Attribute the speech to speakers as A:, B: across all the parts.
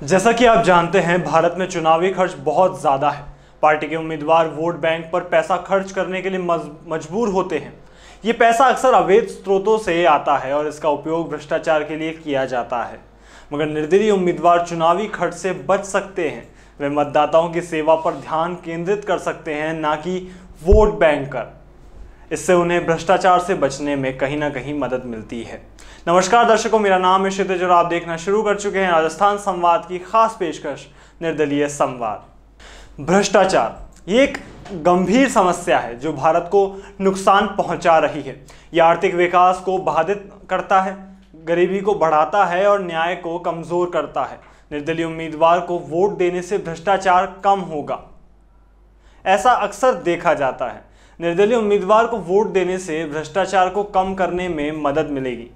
A: जैसा कि आप जानते हैं, भारत में चुनावी खर्च बहुत ज़्यादा है। पार्टी के उम्मीदवार वोट बैंक पर पैसा खर्च करने के लिए मजबूर होते हैं। ये पैसा अक्सर अवैध स्रोतों से आता है और इसका उपयोग भ्रष्टाचार के लिए किया जाता है। मगर निर्दलीय उम्मीदवार चुनावी खर्च से बच सकते हैं। वे मतदाताओं की सेवा पर ध्यान केंद्रित कर सकते हैं, ना कि वोट बैंक कर। इससे उन्हें भ्रष्टाचार से बचने में कहीं ना कहीं मदद मिलती है। नमस्कार दर्शकों, मेरा नाम है क्षितिज और आप देखना शुरू कर चुके हैं राजस्थान संवाद की खास पेशकश निर्दलीय संवाद। भ्रष्टाचार ये एक गंभीर समस्या है जो भारत को नुकसान पहुंचा रही है। यह आर्थिक विकास को बाधित करता है, गरीबी को बढ़ाता है और न्याय को कमजोर करता है। निर्दलीय उम्मीदवार को वोट देने से भ्रष्टाचार कम होगा, ऐसा अक्सर देखा जाता है। निर्दलीय उम्मीदवार को वोट देने से भ्रष्टाचार को कम करने में मदद मिलेगी।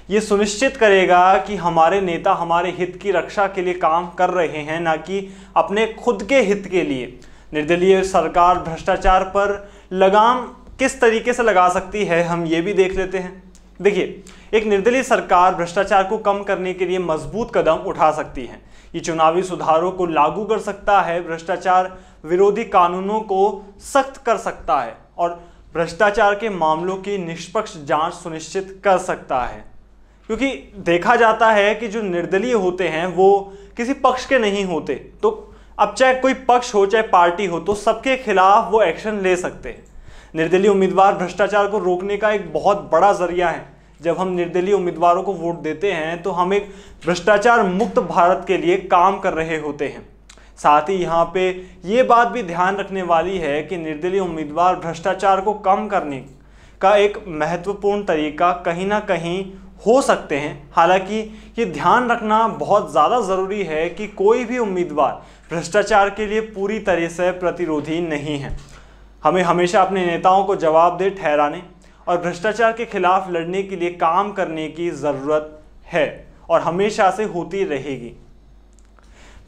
A: ये सुनिश्चित करेगा कि हमारे नेता हमारे हित की रक्षा के लिए काम कर रहे हैं, ना कि अपने खुद के हित के लिए। निर्दलीय सरकार भ्रष्टाचार पर लगाम किस तरीके से लगा सकती है, हम ये भी देख लेते हैं। देखिए, एक निर्दलीय सरकार भ्रष्टाचार को कम करने के लिए मजबूत कदम उठा सकती है। ये चुनावी सुधारों को लागू कर सकता है, भ्रष्टाचार विरोधी कानूनों को सख्त कर सकता है और भ्रष्टाचार के मामलों की निष्पक्ष जांच सुनिश्चित कर सकता है। क्योंकि देखा जाता है कि जो निर्दलीय होते हैं वो किसी पक्ष के नहीं होते, तो अब चाहे कोई पक्ष हो चाहे पार्टी हो, तो सबके खिलाफ वो एक्शन ले सकते हैं। निर्दलीय उम्मीदवार भ्रष्टाचार को रोकने का एक बहुत बड़ा जरिया है। जब हम निर्दलीय उम्मीदवारों को वोट देते हैं तो हम एक भ्रष्टाचार मुक्त भारत के लिए काम कर रहे होते हैं। साथ ही यहाँ पे ये बात भी ध्यान रखने वाली है कि निर्दलीय उम्मीदवार भ्रष्टाचार को कम करने का एक महत्वपूर्ण तरीका कहीं ना कहीं हो सकते हैं। हालांकि ये ध्यान रखना बहुत ज़्यादा ज़रूरी है कि कोई भी उम्मीदवार भ्रष्टाचार के लिए पूरी तरह से प्रतिरोधी नहीं है। हमें हमेशा अपने नेताओं को जवाबदेह ठहराने और भ्रष्टाचार के खिलाफ लड़ने के लिए काम करने की ज़रूरत है और हमेशा से होती रहेगी।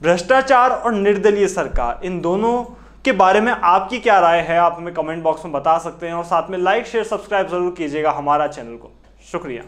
A: भ्रष्टाचार और निर्दलीय सरकार, इन दोनों के बारे में आपकी क्या राय है, आप हमें कमेंट बॉक्स में बता सकते हैं और साथ में लाइक शेयर सब्सक्राइब जरूर कीजिएगा हमारा चैनल को। शुक्रिया।